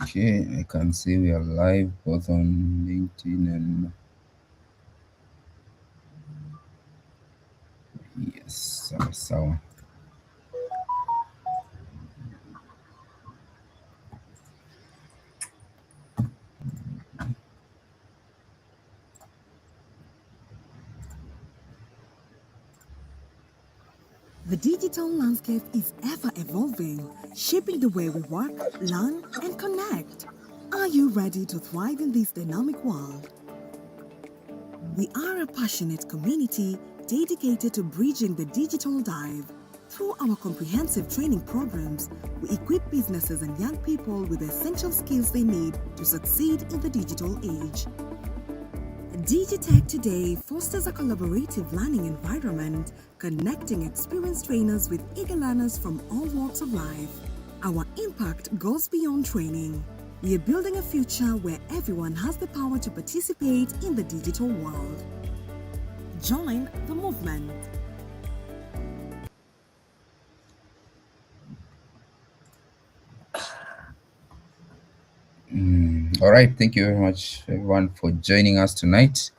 Okay, I can see we are live both on LinkedIn and yes, sawa. The digital landscape is ever evolving, shaping the way we work, learn, and connect. Are you ready to thrive in this dynamic world? We are a passionate community dedicated to bridging the digital dive. Through our comprehensive training programs, we equip businesses and young people with the essential skills they need to succeed in the digital age. Digitech Today fosters a collaborative learning environment, connecting experienced trainers with eager learners from all walks of life. Our impact goes beyond training. We are building a future where everyone has the power to participate in the digital world. Join the movement. All right, thank you very much everyone for joining us tonight.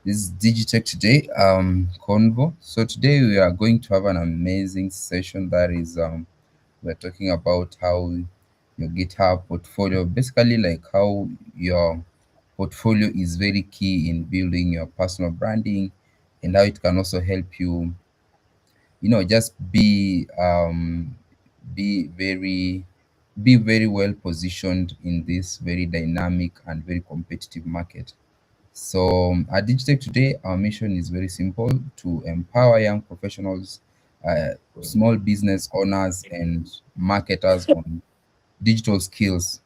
This is Digitech Today Convo. So today we are going to have an amazing session that is we're talking about how your GitHub portfolio, basically like how your portfolio is very key in building your personal branding and how it can also help you, just be be very well positioned in this very dynamic and very competitive market. So at Digitech Today, our mission is very simple: to empower young professionals, small business owners, and marketers on digital skills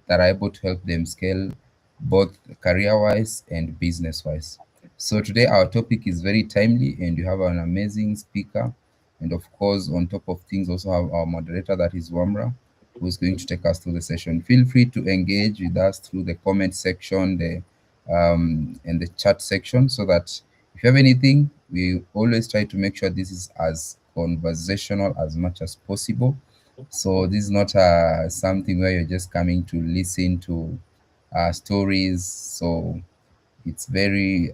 that are able to help them scale both career-wise and business-wise. So today our topic is very timely, and you have an amazing speaker, and of course, on top of things, also have our moderator, that is Wamra, who is going to take us through the session. Feel free to engage with us through the comment section, the and the chat section, so that if you have anything, we always try to make sure this is as conversational as much as possible. So this is not something where you're just coming to listen to stories. So it's very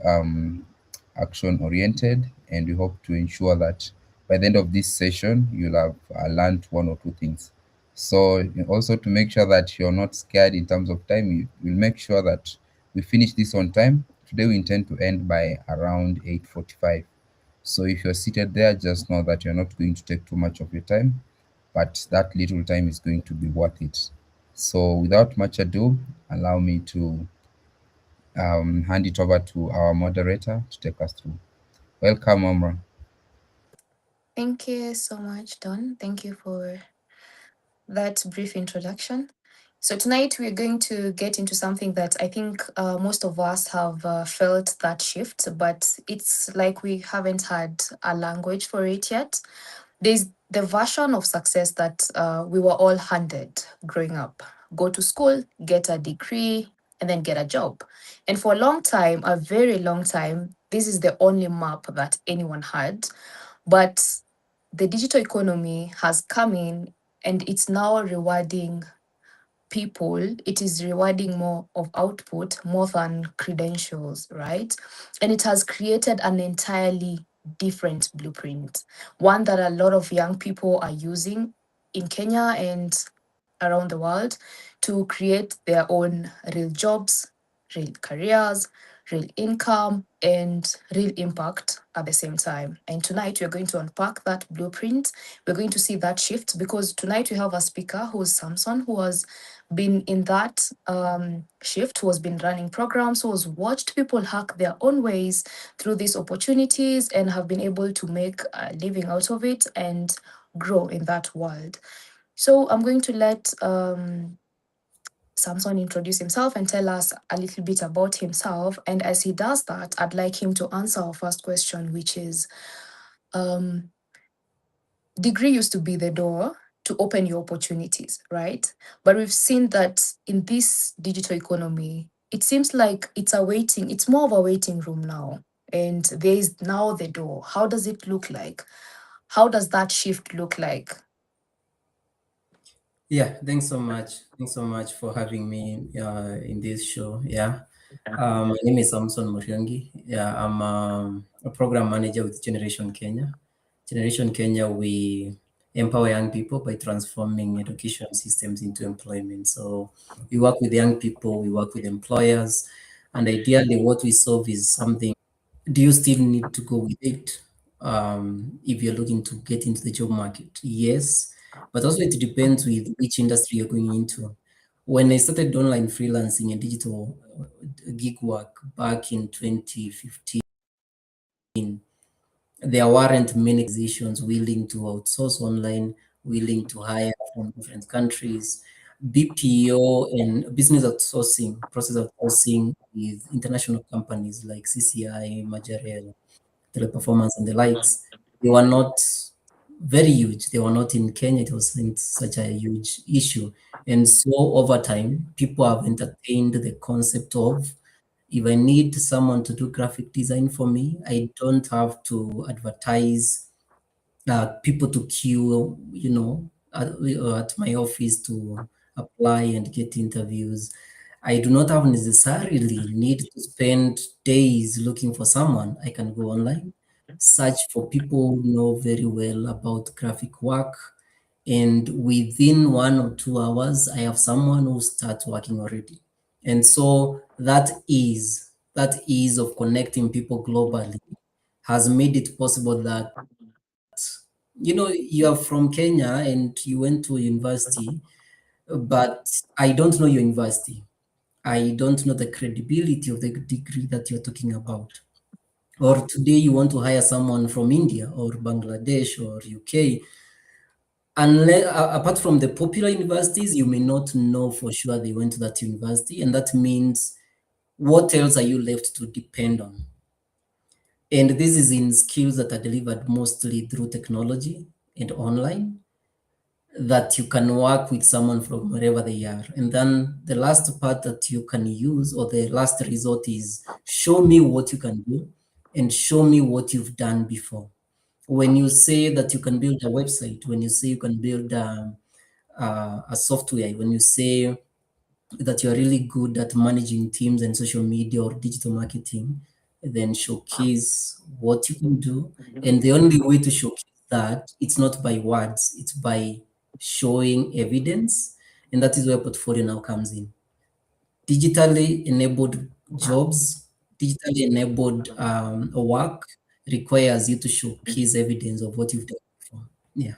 action oriented, and we hope to ensure that by the end of this session, you'll have learned one or two things. So also to make sure that you're not scared in terms of time, we'll make sure that we finish this on time. Today we intend to end by around 8:45. So if you're seated there, just know that you're not going to take too much of your time, but that little time is going to be worth it. So without much ado, allow me to hand it over to our moderator to take us through. Welcome, Amra. Thank you so much, Don. Thank you for that brief introduction. So, tonight we're going to get into something that I think most of us have felt that shift, but it's like we haven't had a language for it yet. There's the version of success that we were all handed growing up: go to school, get a degree, and then get a job. And for a long time, a very long time, this is the only map that anyone had. But the digital economy has come in and it's now rewarding people. It is rewarding more of output more than credentials, right? And it has created an entirely different blueprint, one that a lot of young people are using in Kenya and around the world to create their own real jobs, real careers, real income, and real impact at the same time. And tonight we're going to unpack that blueprint. We're going to see that shift because tonight we have a speaker who's Samson, who has been in that shift, who has been running programs, who has watched people hack their own ways through these opportunities and have been able to make a living out of it and grow in that world. So I'm going to let Samson introduce himself and tell us a little bit about himself. And as he does that, I'd like him to answer our first question, which is um, degree used to be the door to open your opportunities, right? But we've seen that in this digital economy, it seems like it's more of a waiting room now. And there is now the door. How does it look like? How does that shift look like? Yeah, thanks so much. Thanks so much for having me in this show. Yeah. My name is Samson Muriangi. Yeah, I'm a program manager with Generation Kenya. Generation Kenya, we empower young people by transforming education systems into employment. So we work with young people, we work with employers, and ideally what we solve is something. Do you still need to go with it if you're looking to get into the job market? Yes, but also it depends with which industry you're going into. When I started online freelancing and digital gig work back in 2015, there weren't many organizations willing to outsource online, willing to hire from different countries. BPO and business outsourcing, process outsourcing with international companies like CCI, Majorel, Teleperformance, and the likes, they were not very huge. They were not in Kenya. It wasn't such a huge issue. And so over time, people have entertained the concept of if I need someone to do graphic design for me, I don't have to advertise people to queue, at my office to apply and get interviews. I do not have necessarily need to spend days looking for someone. I can go online, search for people who know very well about graphic work, and within 1 or 2 hours, I have someone who starts working already. And so that ease of connecting people globally has made it possible that you are from Kenya and you went to university, but I don't know your university. I don't know the credibility of the degree that you're talking about. Or today you want to hire someone from India or Bangladesh or UK. Unless, apart from the popular universities, you may not know for sure they went to that university. And that means what else are you left to depend on? And this is in skills that are delivered mostly through technology and online, that you can work with someone from wherever they are. And then the last part that you can use, or the last resort, is show me what you can do and show me what you've done before. When you say that you can build a website, when you say you can build a software, when you say that you're really good at managing teams and social media or digital marketing, then showcase what you can do. And the only way to showcase that, it's not by words, it's by showing evidence. And that is where portfolio now comes in. Digitally enabled jobs, digitally enabled work requires you to showcase evidence of what you've done before. Yeah.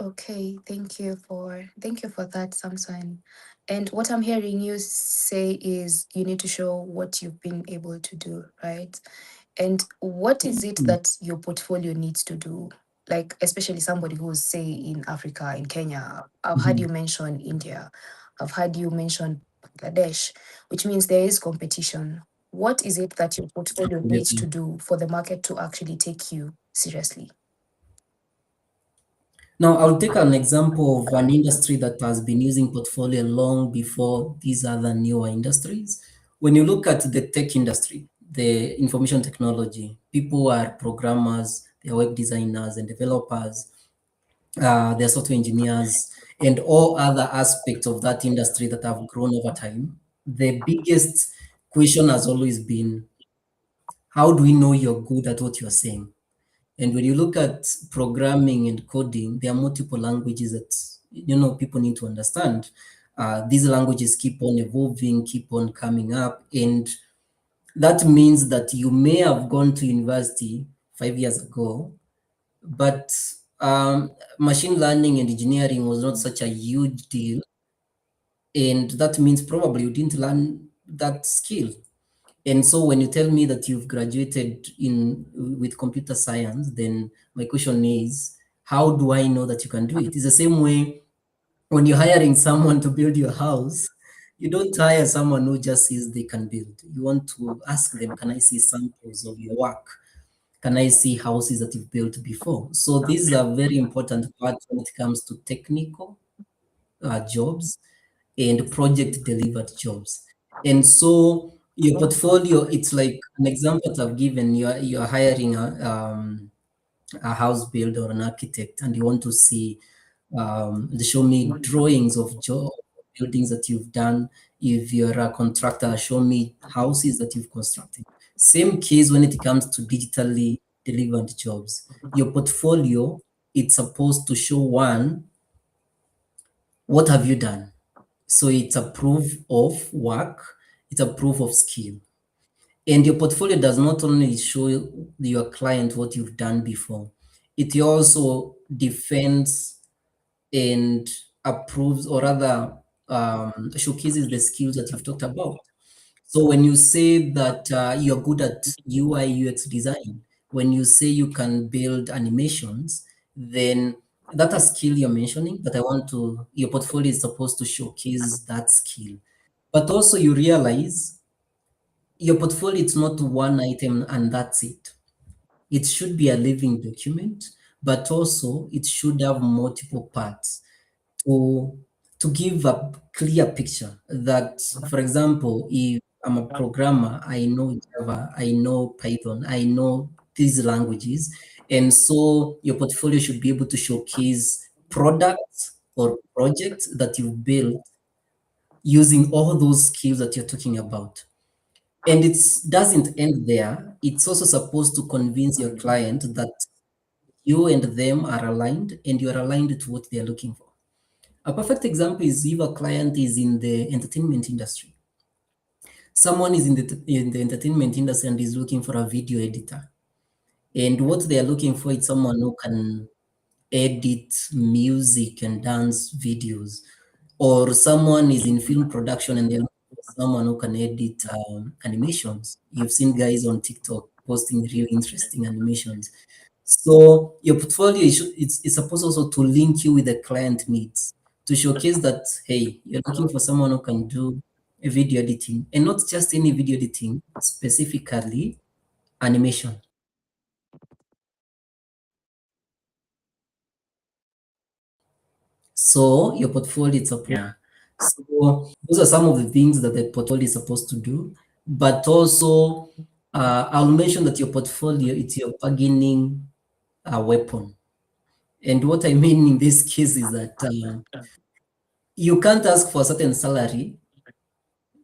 Okay, thank you for that, Samson. And what I'm hearing you say is you need to show what you've been able to do, right? And what is it that your portfolio needs to do? Like, especially somebody who's, say, in Africa, in Kenya. I've heard Mhm. you mention India. I've heard you mention Bangladesh, which means there is competition. What is it that your portfolio needs to Absolutely. do for the market to actually take you seriously? Now, I'll take an example of an industry that has been using portfolio long before these other newer industries. When you look at the tech industry, the information technology, people are programmers, they're web designers and developers, they're software engineers, and all other aspects of that industry that have grown over time. The biggest question has always been, how do we know you're good at what you're saying? And when you look at programming and coding, there are multiple languages that people need to understand. These languages keep on evolving, keep on coming up, and that means that you may have gone to university 5 years ago, but machine learning and engineering was not such a huge deal, and that means probably you didn't learn that skill. And so when you tell me that you've graduated in with computer science, then my question is, how do I know that you can do it? It's the same way when you're hiring someone to build your house, you don't hire someone who just says they can build. You want to ask them, can I see samples of your work? Can I see houses that you've built before? So these are very important parts when it comes to technical jobs and project delivered jobs. And so your portfolio, it's like an example that I've given. You're hiring a house builder or an architect, and you want to see show me drawings of job buildings that you've done. If you're a contractor, show me houses that you've constructed. Same case when it comes to digitally delivered jobs. Your portfolio, it's supposed to show one, what have you done? So it's a proof of work, it's a proof of skill. And your portfolio does not only show your client what you've done before, it also defends and approves, or rather showcases the skills that you've talked about. So when you say that you're good at UI UX design, when you say you can build animations, then that's a skill you're mentioning that I want to, your portfolio is supposed to showcase that skill. But also you realize your portfolio is not one item and that's it. It should be a living document, but also it should have multiple parts to give a clear picture that, for example, if I'm a programmer, I know Java, I know Python, I know these languages, and so your portfolio should be able to showcase products or projects that you've built using all those skills that you're talking about. And it doesn't end there. It's also supposed to convince your client that you and them are aligned and you're aligned to what they're looking for. A perfect example is if a client is in the entertainment industry. Someone is in the entertainment industry and is looking for a video editor. And what they are looking for is someone who can edit music and dance videos. Or someone is in film production and they're looking for someone who can edit animations. You've seen guys on TikTok posting really interesting animations. So your portfolio it's supposed also to link you with the client needs, to showcase that, hey, you're looking for someone who can do a video editing, and not just any video editing, specifically animation. So your portfolio is supposed. So those are some of the things that the portfolio is supposed to do. But also, I'll mention that your portfolio, it's your bargaining weapon. And what I mean in this case is that you can't ask for a certain salary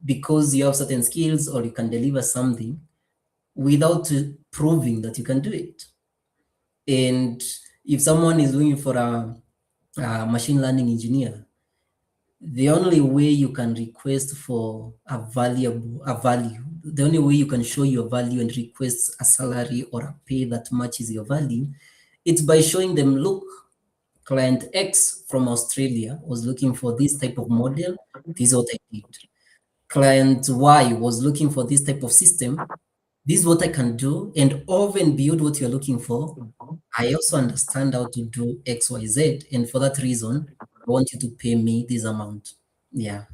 because you have certain skills or you can deliver something without proving that you can do it. And if someone is looking for a machine learning engineer, the only way you can request for a value, the only way you can show your value and request a salary or a pay that matches your value, it's by showing them, look, client X from Australia was looking for this type of model. This is what I did. Client Y was looking for this type of system. This is what I can do. And over and beyond what you're looking for, I also understand how to do X, Y, Z. And for that reason, I want you to pay me this amount. Yeah.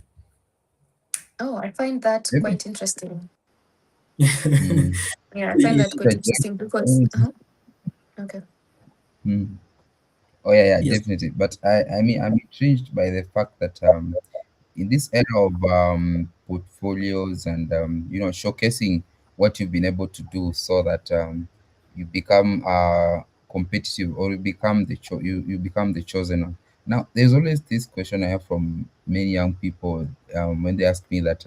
Oh, I find that Maybe. quite interesting. Mm. Yeah, I find Maybe that just a quite gen- interesting because okay. Mm. Oh yeah, yeah, Yes. definitely. But I mean, I'm intrigued by the fact that in this era of portfolios and showcasing what you've been able to do, so that you become competitive, or you become you become the chosen one. Now, there's always this question I have from many young people when they ask me that.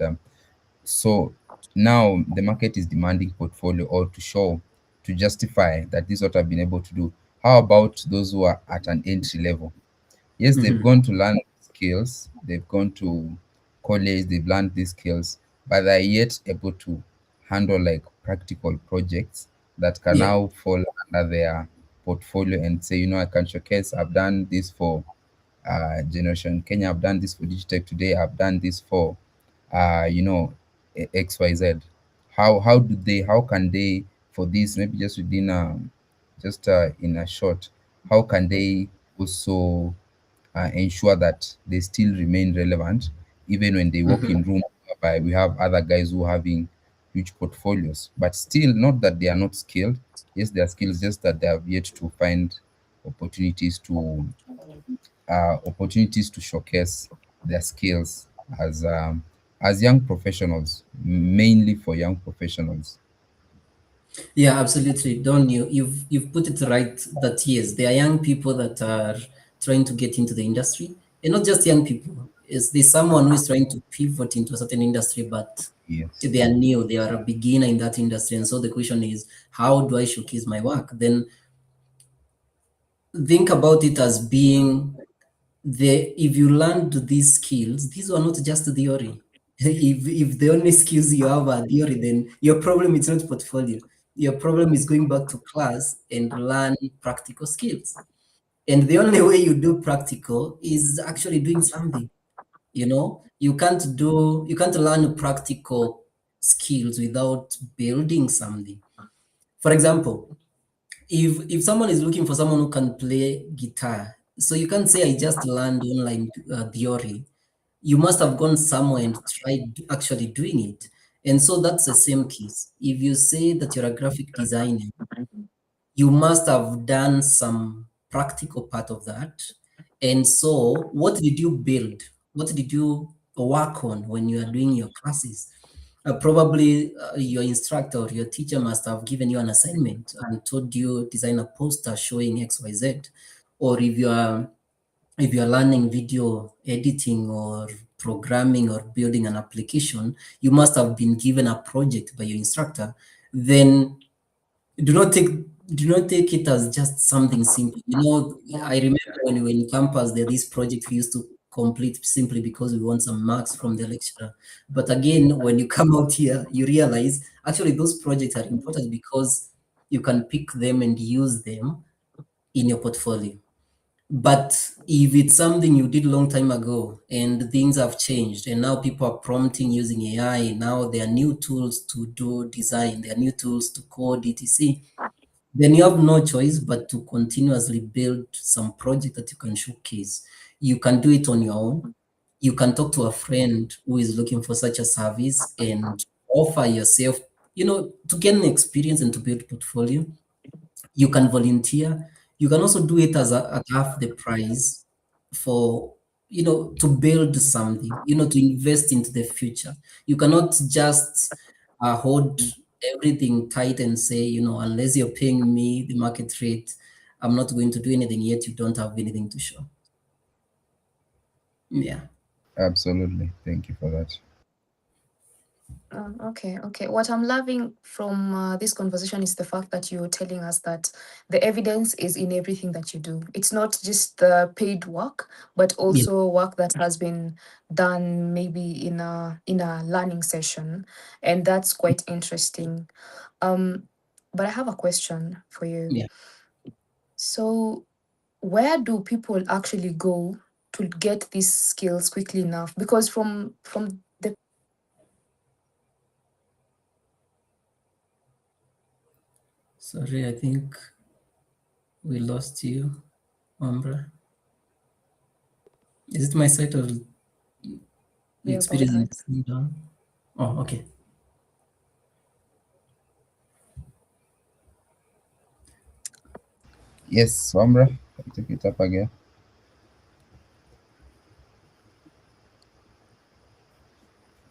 So now the market is demanding portfolio, or to show, to justify that this is what I've been able to do. How about those who are at an entry level? Yes, they've Mhm. gone to learn skills, they've gone to college, they've learned these skills, but they're yet able to handle like practical projects that can Yeah. now fall under their portfolio and say, I can showcase, I've done this for Generation Kenya, I've done this for Digitech Today, I've done this for uh, you know, XYZ. How can they, for this, maybe just within just in a short, how can they also ensure that they still remain relevant even when they work Mhm. in room whereby we have other guys who are having huge portfolios, but still not that they are not skilled. Yes, they are skills, just that they have yet to find opportunities to opportunities to showcase their skills as young professionals, mainly for young professionals. Yeah, absolutely. Don, you've put it right that yes, there are young people that are trying to get into the industry, and not just young people. Is there's someone who is trying to pivot into a certain industry, but Yes. they are new, they are a beginner in that industry, and so the question is, how do I showcase my work? Then think about it as being if you learned these skills, these are not just theory. If the only skills you have are theory, then your problem is not portfolio. Your problem is going back to class and learn practical skills. And the only way you do practical is actually doing something. You can't learn practical skills without building something. For example, if someone is looking for someone who can play guitar, so you can't say I just learned online theory. You must have gone somewhere and tried actually doing it. And so that's the same case. If you say that you're a graphic designer, you must have done some practical part of that. And so, what did you build? What did you work on when you are doing your classes? Probably your instructor or your teacher must have given you an assignment and told you design a poster showing XYZ. Or if you are learning video editing or programming or building an application, you must have been given a project by your instructor. Then do not take do not take it as just something simple. I remember when we were in campus, there are these projects we used to complete simply because we want some marks from the lecturer. But again, when you come out here, you realize actually those projects are important because you can pick them and use them in your portfolio. But if it's something you did a long time ago and things have changed and now people are prompting using AI, now there are new tools to do design, there are new tools to code, etc., then you have no choice but to continuously build some project that you can showcase. You can do it on your own. You can talk to a friend who is looking for such a service and offer yourself, to gain experience and to build portfolio. You can volunteer. You can also do it at half the price for, to build something, to invest into the future. You cannot just hold everything tight and say, unless you're paying me the market rate, I'm not going to do anything, yet you don't have anything to show. Yeah. Absolutely. Thank you for that. Okay. What I'm loving from this conversation is the fact that you're telling us that the evidence is in everything that you do. It's not just the paid work, but Yeah. also work that has been done maybe in a learning session, and that's quite interesting. Um, but I have a question for you. Yeah. So, where do people actually go to get these skills quickly enough? Because from the Sorry, I think we lost you, Umbra. Is it my side or you we experiencing apologize. slowing down? Oh, okay. Yes, Swamra, I'll take it up again.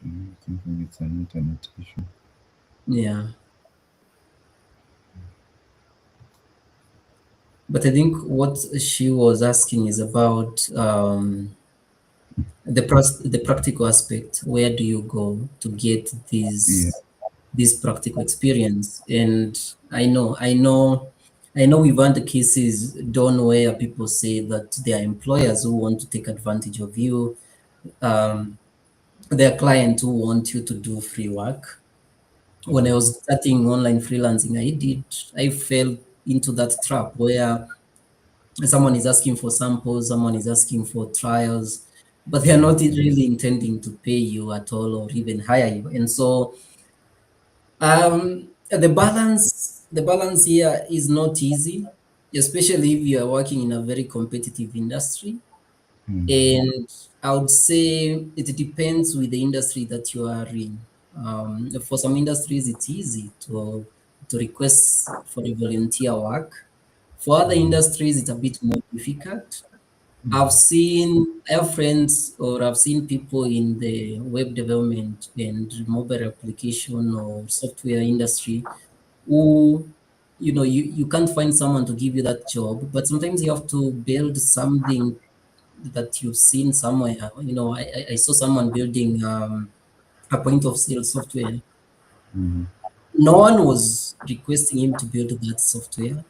I think maybe it's an internet issue. Yeah. But I think what she was asking is about the practical aspect. Where do you go to get Yeah. this practical experience? And I know we've had the cases done where people say that there are employers who want to take advantage of you. Um, there are clients who want you to do free work. When I was starting online freelancing, I fell into that trap where someone is asking for samples, someone is asking for trials, but they are not really intending to pay you at all or even hire you. And so the balance here is not easy, especially if you are working in a very competitive industry. And I would say it depends with the industry that you are in. For some industries, it's easy to request for a volunteer work. For other industries, it's a bit more difficult. I have friends or I've seen people in the web development and mobile application or software industry who you can't find someone to give you that job, but sometimes you have to build something that you've seen somewhere. I saw someone building a point of sale software. Mhm. No one was requesting him to build that software.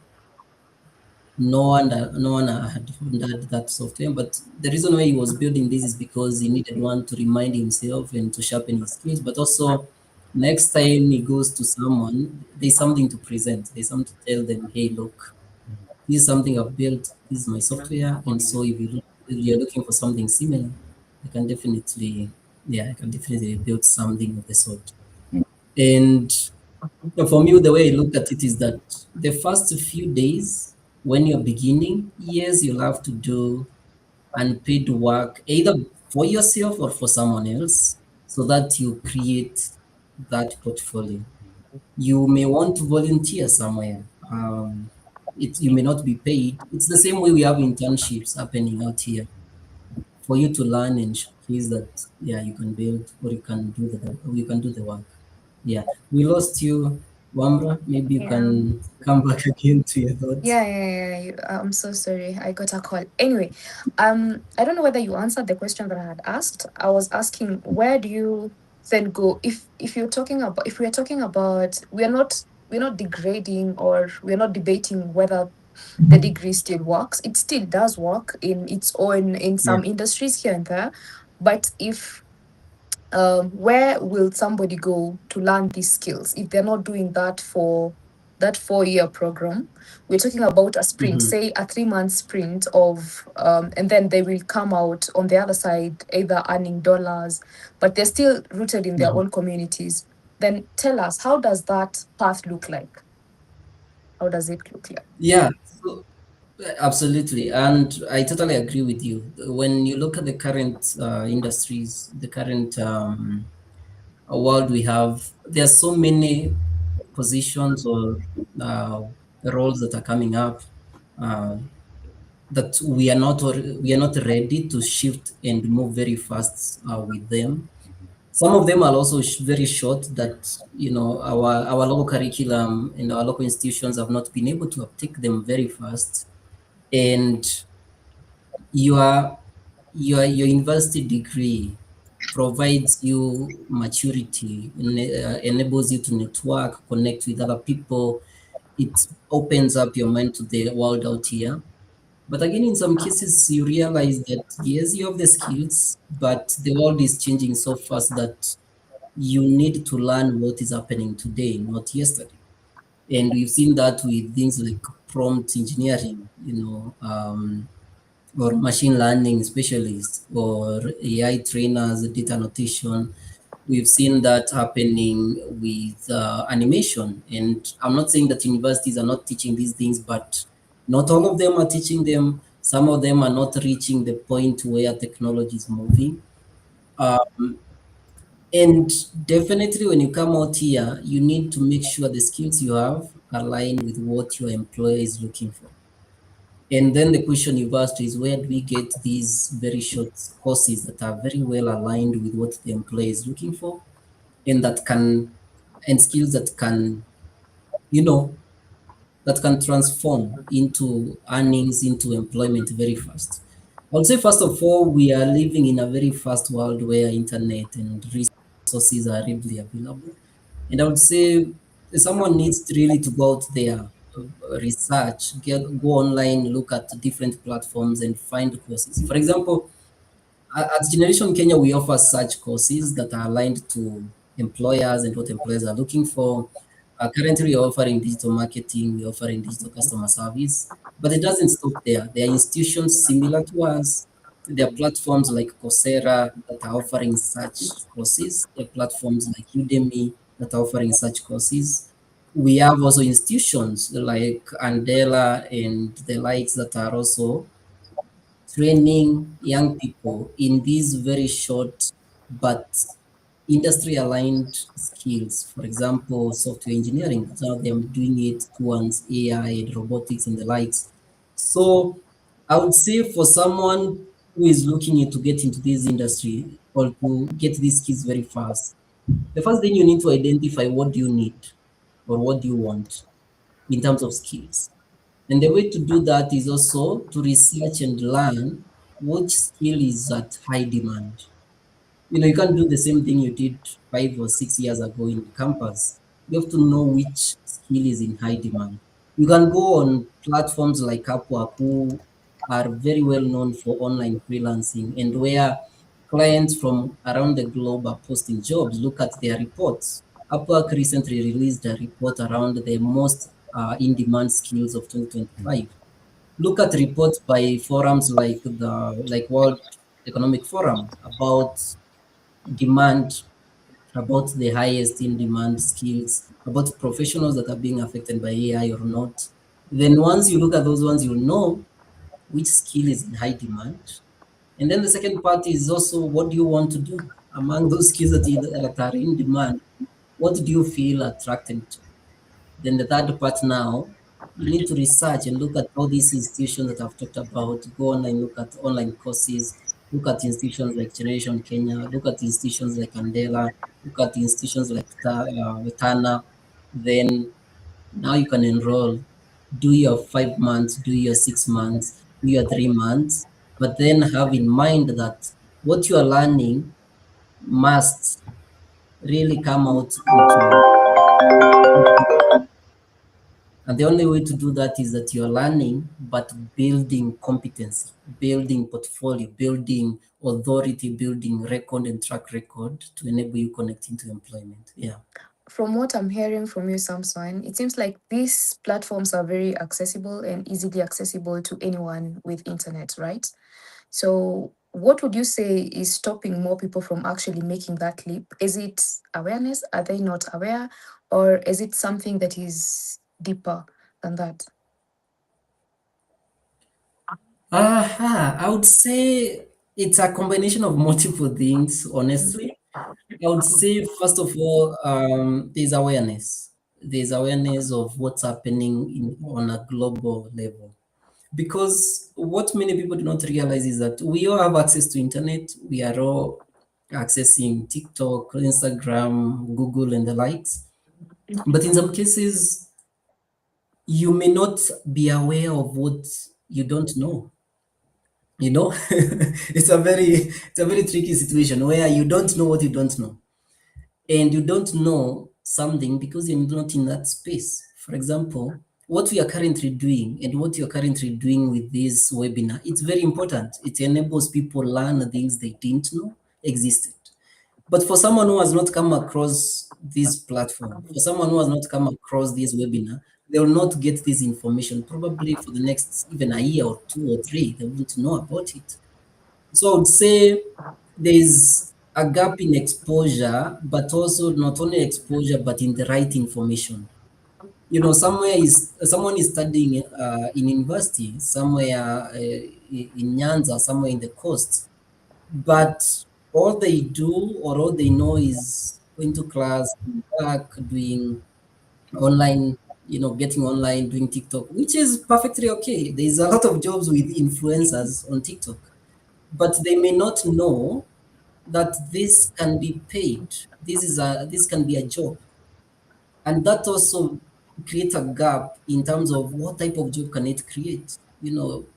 No one had funded that software. But the reason why he was building this is because he needed one to remind himself and to sharpen his skills. But also, next time he goes to someone, there's something to present. There's something to tell them, hey, look, this is something I've built. This is my software. And so if you're looking for something similar, I can definitely, yeah, I can definitely build something of the sort. And for me, the way I look at it is that the first few days when you're beginning, yes, you'll have to do unpaid work either for yourself or for someone else so that you create that portfolio. You may want to volunteer somewhere. You may not be paid. It's the same way we have internships happening out here for you to learn and showcase that, yeah, you can build or you can do the work. Yeah, we lost you, Wamra. Maybe you Yeah. can come back again to your thoughts. I'm so sorry. I got a call. Anyway, I don't know whether you answered the question that I had asked. I was asking, where do you then go if you're talking about if we're talking about we're not degrading or we're not debating whether the degree still works. It still does work in its own in Yeah. some industries here and there. But if where will somebody go to learn these skills if they're not doing that for that 4 year program? We're talking about a sprint, Mhm, say a 3 month sprint of, and then they will come out on the other side either earning dollars, but they're still rooted in their mhm. own communities. Then tell us, how does that path look like? How does it look like? Yeah, so, absolutely. And I totally agree with you. When you look at the current industries, the current world we have, there are so many positions or uh, roles that are coming up uh, that we are not ready to shift and move very fast with them. Some of them are also very short that our local curriculum and our local institutions have not been able to uptake them very fast. And your university degree provides you maturity, enables you to network, connect with other people. It opens up your mind to the world out here. But again, in some cases, you realize that yes, you have the skills, but the world is changing so fast that you need to learn what is happening today, not yesterday. And we've seen that with things like prompt engineering, or machine learning specialists or AI trainers, data annotation. We've seen that happening with animation. And I'm not saying that universities are not teaching these things, but not all of them are teaching them. Some of them are not reaching the point where technology is moving. And definitely, when you come out here, you need to make sure the skills you have align with what your employer is looking for. And then the question you've asked is, where do we get these very short courses that are very well aligned with what the employer is looking for, and skills you know, that can transform into earnings, into employment very fast. I would say, first of all, we are living in a very fast world where internet and resources are readily available. And I would say someone needs really to go out there, research, go online, look at different platforms and find courses. For example, at Generation Kenya, we offer such courses that are aligned to employers and what employers are looking for. Currently, we're offering digital marketing, we're offering digital customer service, but it doesn't stop there. There are institutions similar to us. There are platforms like Coursera that are offering such courses. There are platforms like Udemy that are offering such courses. We have also institutions like Andela and the likes that are also training young people in these very short but industry aligned skills. For example, software engineering, some of them doing it towards AI and robotics and the likes. So I would say for someone who is looking to get into this industry or to get these skills very fast, the first thing you need to identify, what do you need or what do you want? in terms of skills. And the way to do that is also to research and learn which skill is at high demand. You know, you can't do the same thing you did 5 or 6 years ago in campus. You have to know which skill is in high demand. You can go on platforms like Upwork, who are very well known for online freelancing and where clients from around the globe are posting jobs. Look at their reports. Upwork recently released a report around the most in-demand skills of 2025. Look at reports by forums like World Economic Forum about demand, about the highest in demand skills, about professionals that are being affected by AI or not. Then once you look at those ones, you'll know which skill is in high demand. And then the second part is also, what do you want to do among those skills that are in demand? What do you feel attracted to? Then the third part now, you need to research and look at all these institutions that I've talked about. Go online, look at online courses, look at institutions like Generation Kenya, look at institutions like Andela, look at institutions like Tana. Then now you can enroll, do your 5 months, do your 6 months, do your 3 months, but then have in mind that what you are learning must really come out into. And the only way to do that is that you're learning, but building competency, building portfolio, building authority, building record and track record to enable you connecting to employment. Yeah. From what I'm hearing from you, Samson, it seems like these platforms are very accessible and easily accessible to anyone with internet, right? So, what would you say is stopping more people from actually making that leap? Is it awareness? Are they not aware? Or is it something that is deeper than that? I would say it's a combination of multiple things, honestly. I would say, first of all, there's awareness. There's awareness of what's happening on a global level. Because what many people do not realize is that we all have access to internet. We are all accessing TikTok, Instagram, Google, and the likes. But in some cases, you may not be aware of what you don't know. You know, it's a very tricky situation where you don't know what you don't know, and you don't know something because you're not in that space. For example, what we are currently doing and what you're currently doing with this webinar, it's very important. It enables people learn things they didn't know existed. But for someone who has not come across this platform, for someone who has not come across this webinar, they will not get this information probably for the next even a year or 2 or 3. They won't know about it. So I would say there's a gap in exposure, but also not only exposure, but in the right information. You know, someone is studying in university, somewhere in Nyanza, somewhere in the coast, but all they do or all they know is going to class, back, doing online, getting online, doing TikTok, which is perfectly okay. There's a lot of jobs with influencers on TikTok, but they may not know that this can be paid. This can be a job, and that also creates a gap in terms of what type of job can it create.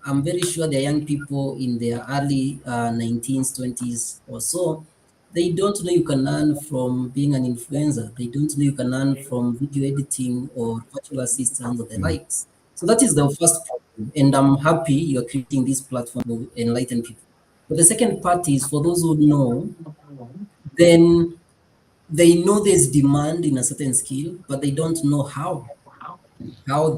I'm very sure the young people in their early 19s, 20s or so, they don't know you can earn from being an influencer. They don't know you can earn from video editing or virtual assistant or the Mm. likes. So that is the first problem, and I'm happy you're creating this platform to enlighten people. But the second part is, for those who know, then they know there's demand in a certain skill, but they don't know how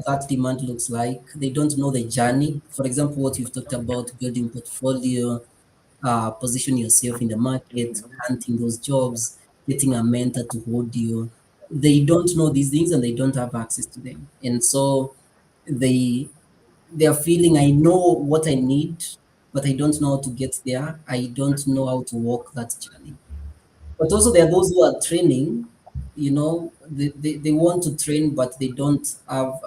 that demand looks like. They don't know the journey. For example, what you've talked about, building portfolio, position yourself in the market, hunting those jobs, getting a mentor to hold you. They don't know these things and they don't have access to them. And so they they are feeling, I know what I need, but I don't know how to get there. I don't know how to walk that journey. But also there are those who are training, they want to train, but they don't have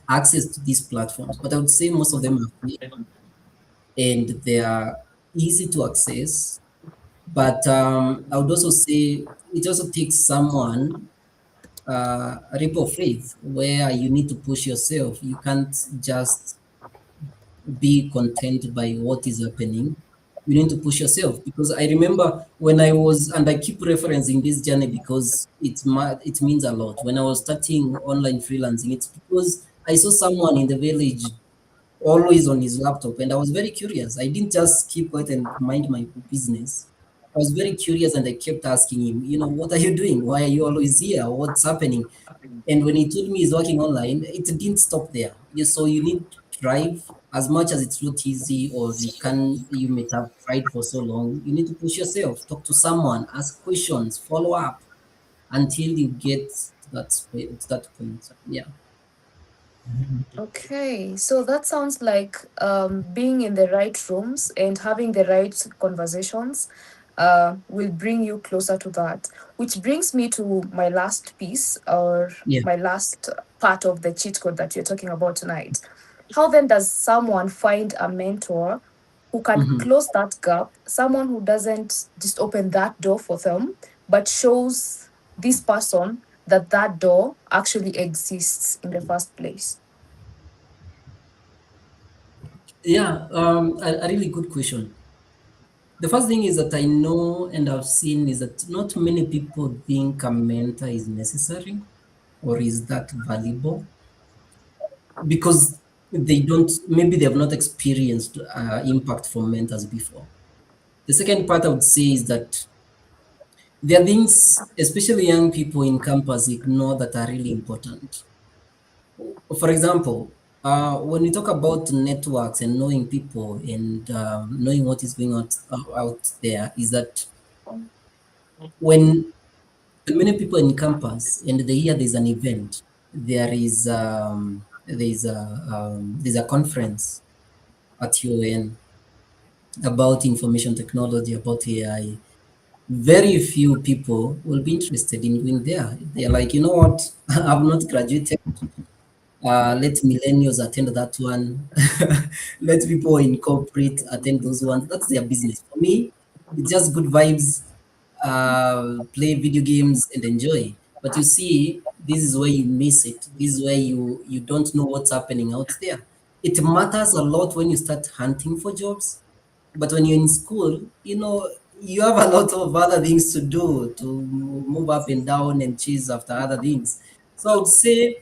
access to these platforms. But I would say most of them are free and they are easy to access. But I would also say it also takes someone a leap of faith where you need to push yourself. You can't just be content by what is happening. You need to push yourself, because I remember when I was, and I keep referencing this journey because it means a lot. When I was starting online freelancing, it's because I saw someone in the village always on his laptop, and I was very curious. I didn't just keep quiet and mind my business. I was very curious, and I kept asking him, what are you doing? Why are you always here? What's happening? And when he told me he's working online, it didn't stop there. So you need to drive as much as it's not easy, or you may have tried for so long. You need to push yourself, talk to someone, ask questions, follow up until you get to that point. Yeah. Okay, so that sounds like being in the right rooms and having the right conversations will bring you closer to that. Which brings me to my last piece, or Yeah. my last part of the cheat code that you're talking about tonight. How then does someone find a mentor who can Mhm. close that gap? Someone who doesn't just open that door for them, but shows this person that that door actually exists in the first place. Yeah, a really good question. The first thing is that I know and I've seen is that not many people think a mentor is necessary or is that valuable, because maybe they have not experienced impact from mentors before. The second part I would say is that there are things, especially young people in campus, ignore that are really important. For example, when we talk about networks and knowing people and knowing what is going on out there, is that when many people in campus and they hear there's an event, there's a conference at UN about information technology, about AI, very few people will be interested in going there. They're like, you know what, I've not graduated. Let millennials attend that one. Let people in corporate attend those ones. That's their business. For me, it's just good vibes, play video games and enjoy. But you see, this is where you miss it. This is where you don't know what's happening out there. It matters a lot when you start hunting for jobs, but when you're in school, you have a lot of other things to do, to move up and down and chase after other things. So I would say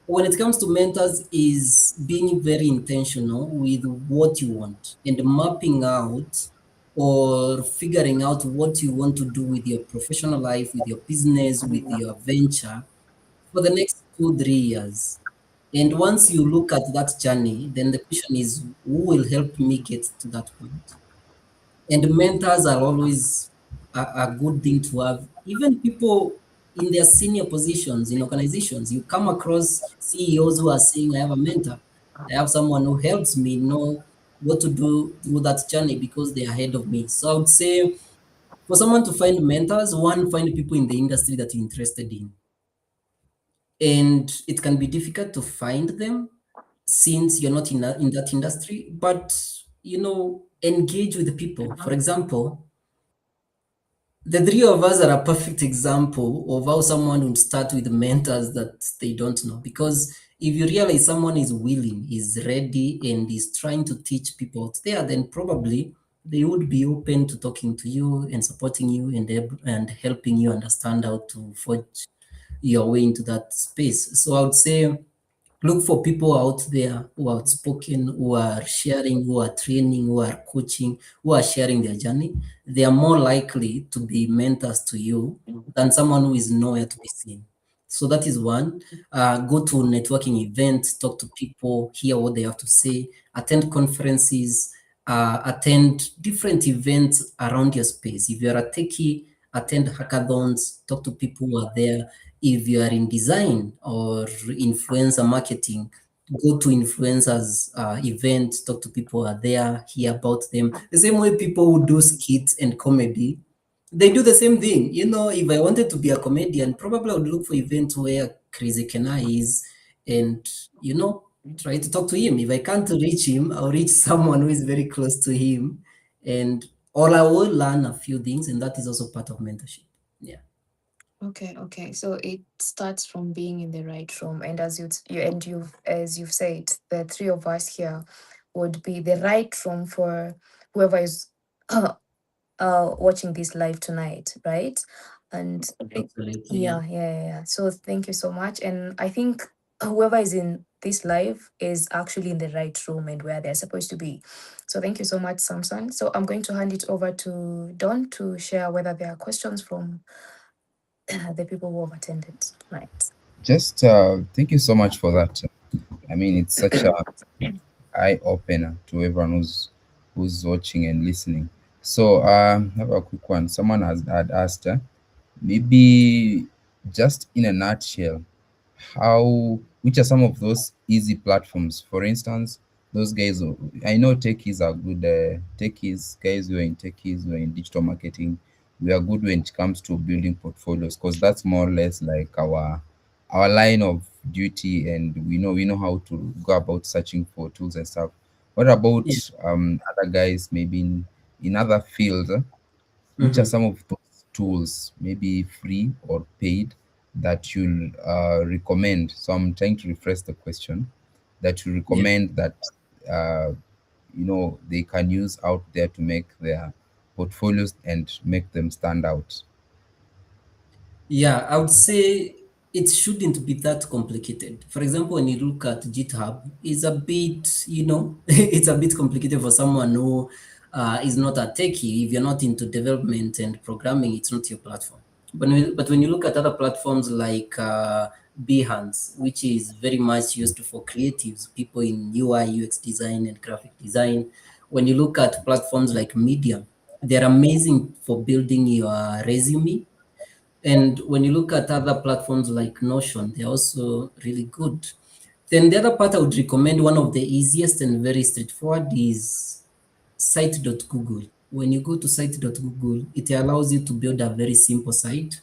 when it comes to mentors is being very intentional with what you want and mapping out or figuring out what you want to do with your professional life, with your business, with your venture for the next 2 3 years. And once you look at that journey, then the question is, who will help me get to that point? And mentors are always a good thing to have. Even people in their senior positions in organizations, you come across CEOs who are saying, I have a mentor. I have someone who helps me know what to do through that journey because they are ahead of me. So I would say for someone to find mentors, one, find people in the industry that you're interested in. And it can be difficult to find them since you're not in that industry, but engage with the people. For example, the three of us are a perfect example of how someone would start with mentors that they don't know. Because if you realize someone is willing, is ready, and is trying to teach people out there, then probably they would be open to talking to you and supporting you and helping you understand how to forge your way into that space. So I would say look for people out there who are outspoken, who are sharing, who are training, who are coaching, who are sharing their journey. They are more likely to be mentors to you than someone who is nowhere to be seen. So that is one. Go to networking events, talk to people, hear what they have to say, attend conferences, attend different events around your space. If you're a techie, attend hackathons, talk to people who are there. If you are in design or influencer marketing, go to influencers events, talk to people who are there, hear about them. The same way people who do skits and comedy, they do the same thing. If I wanted to be a comedian, probably I would look for events where Crazy Kenai is and, try to talk to him. If I can't reach him, I'll reach someone who is very close to him. And or I will learn a few things, and that is also part of mentorship. Yeah. Okay, okay. So it starts from being in the right room, and as you've said, the three of us here would be the right room for whoever is watching this live tonight, right? And Absolutely, yeah. yeah, yeah, yeah, yeah. So thank you so much. And I think whoever is in this live is actually in the right room and where they're supposed to be. So thank you so much, Samson. So I'm going to hand it over to Don to share whether there are questions from the people who have attended tonight. Just thank you so much for that. I mean, it's such a eye opener to everyone who's watching and listening. So, I have a quick one. Someone had asked, maybe just in a nutshell, how which are some of those easy platforms? For instance, those guys, I know techies are good. Techies guys who are in techies, who are in digital marketing, we are good when it comes to building portfolios because that's more or less like our line of duty, and we know how to go about searching for tools and stuff. What about Yeah. other guys maybe in other fields? Which are Mhm. some of those tools, maybe free or paid, that you'll recommend? So I'm trying to rephrase the question, that you Yeah. recommend that uh, they can use out there to make their portfolios and make them stand out. Yeah, I would say it shouldn't be that complicated. For example, when you look at GitHub, it's a bit, it's a bit complicated for someone who is not a techie. If you're not into development and programming, it's not your platform. But when you look at other platforms like Behance, which is very much used for creatives, people in UI, UX design, and graphic design, when you look at platforms like Medium, they're amazing for building your resume. And when you look at other platforms like Notion, they're also really good. Then the other part I would recommend, one of the easiest and very straightforward, is site.google. When you go to site.google, it allows you to build a very simple site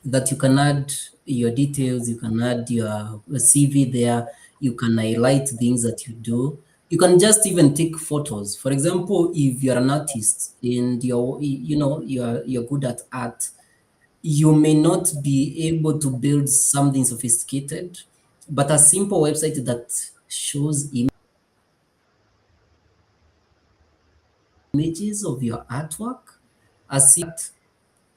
that you can add your details, you can add your CV there, you can highlight things that you do. You can just even take photos. For example, if you're an artist and you're good at art, you may not be able to build something sophisticated, but a simple website that shows images of your artwork,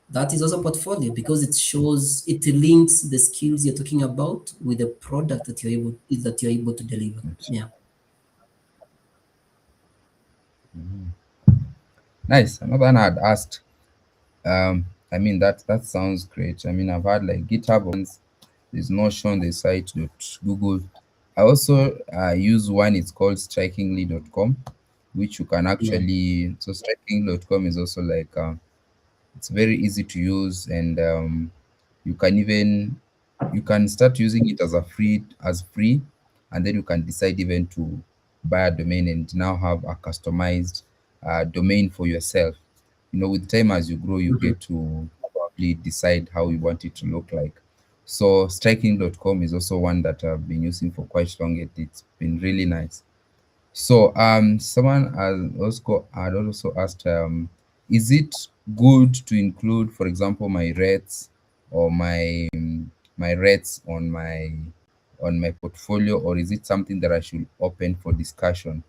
that is also portfolio because it links the skills you're talking about with the product that you're able to deliver. Yeah. Nice. Another one had asked, I mean, that sounds great. I mean, I've had like GitHub ones, there's Notion, there's site.google. I also use one, it's called strikingly.com, which you can Yeah. actually, so strikingly.com is also like, it's very easy to use, and you can even you can start using it as free, and then you can decide even to buy a domain and now have a customized domain for yourself. With time, as you grow, you Mhm. get to probably decide how you want it to look like. So striking.com is also one that I've been using for quite long. It's been really nice. So someone had also asked, is it good to include, for example, my rates or my rates on my portfolio, or is it something that I should open for discussion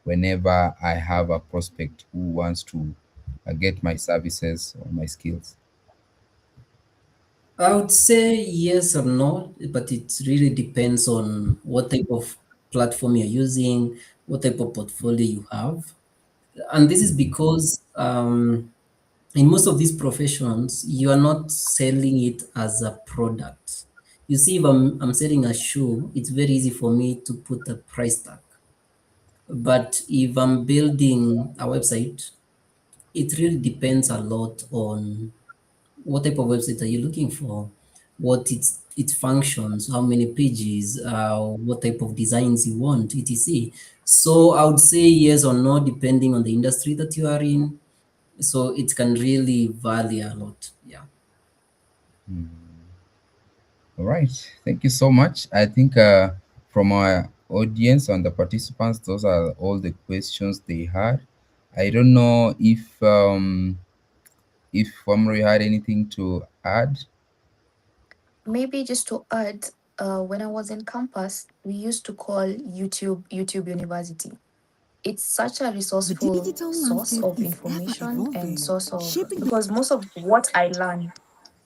whenever I have a prospect who wants to get my services or my skills? I would say yes or no, but it really depends on what type of platform you're using, what type of portfolio you have. And this is because in most of these professions, you are not selling it as a product. You see, if I'm selling a shoe, it's very easy for me to put a price tag. But if I'm building a website, it really depends a lot on what type of website are you looking for, what its functions, how many pages, what type of designs you want, etc. So I would say yes or no, depending on the industry that you are in. So it can really vary a lot. Yeah. All right. Thank you so much. I think from our audience and the participants, those are all the questions they had. I don't know if Omri had anything to add. maybe just to add, when I was in campus, we used to call YouTube University. It's such a The resourceful digital source landscape of is ever information and evolving, source of, shaping the because most of what I learned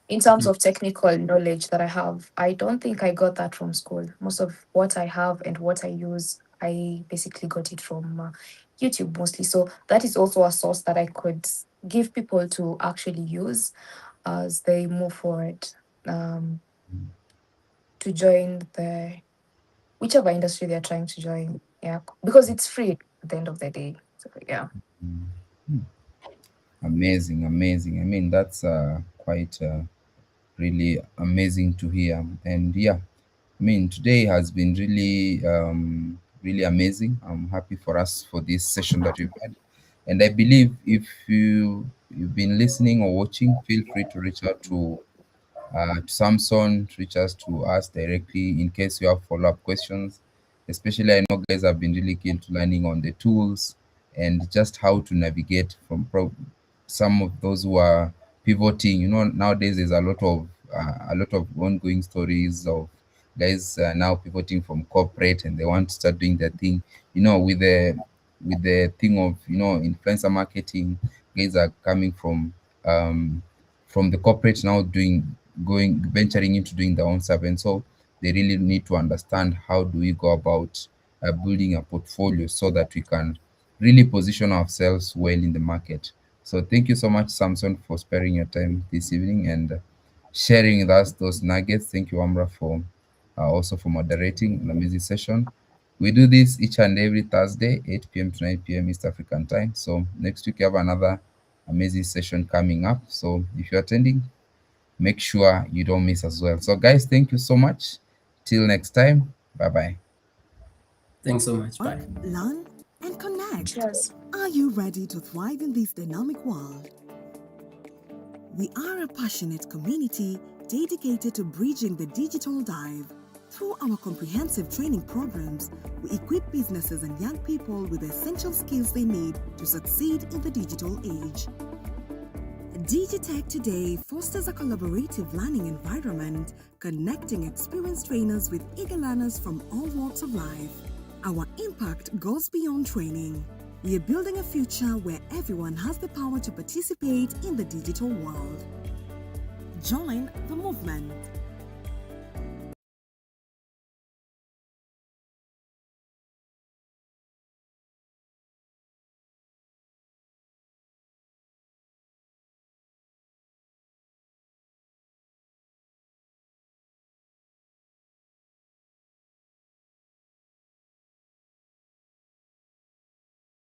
in terms of technical knowledge that I have, I don't think I got that from school. Most of what I have and what I use, I basically got it from YouTube mostly. So that is also a source that I could give people to actually use as they move forward, um, to join the whichever industry they're trying to join. Yeah, because it's free at the end of the day. So yeah. Amazing, amazing. I mean, that's quite really amazing to hear. And yeah, I mean, today has been really, really amazing. I'm happy for us for this session that we've had. And I believe if you've been listening or watching, feel free to reach out to Samson, reach us to us directly in case you have follow-up questions. Especially, I know guys have been really keen to learning on the tools and just how to navigate from some of those who are pivoting. You know, nowadays there's a lot of ongoing stories of guys now pivoting from corporate and they want to start doing their thing. You know, with the thing of influencer marketing, guys are coming from the corporate now doing going venturing into doing their own stuff, and so they really need to understand how do we go about building a portfolio so that we can really position ourselves well in the market. So thank you so much, Samson, for sparing your time this evening and sharing with us those nuggets. Thank you, Amra, for also for moderating an amazing session. We do this each and every Thursday, 8 p.m. to 9 p.m. East African time. So next week we have another amazing session coming up. So if you're attending, make sure you don't miss as well. So guys, thank you so much. Till next time. Bye bye. Thanks so much. work, Bye. learn, and connect. Cheers. Are you ready to thrive in this dynamic world? We are a passionate community dedicated to bridging the digital dive. Through our comprehensive training programs, we equip businesses and young people with the essential skills they need to succeed in the digital age. Digitech Today fosters a collaborative learning environment, connecting experienced trainers with eager learners from all walks of life. Our impact goes beyond training. We are building a future where everyone has the power to participate in the digital world. Join the movement.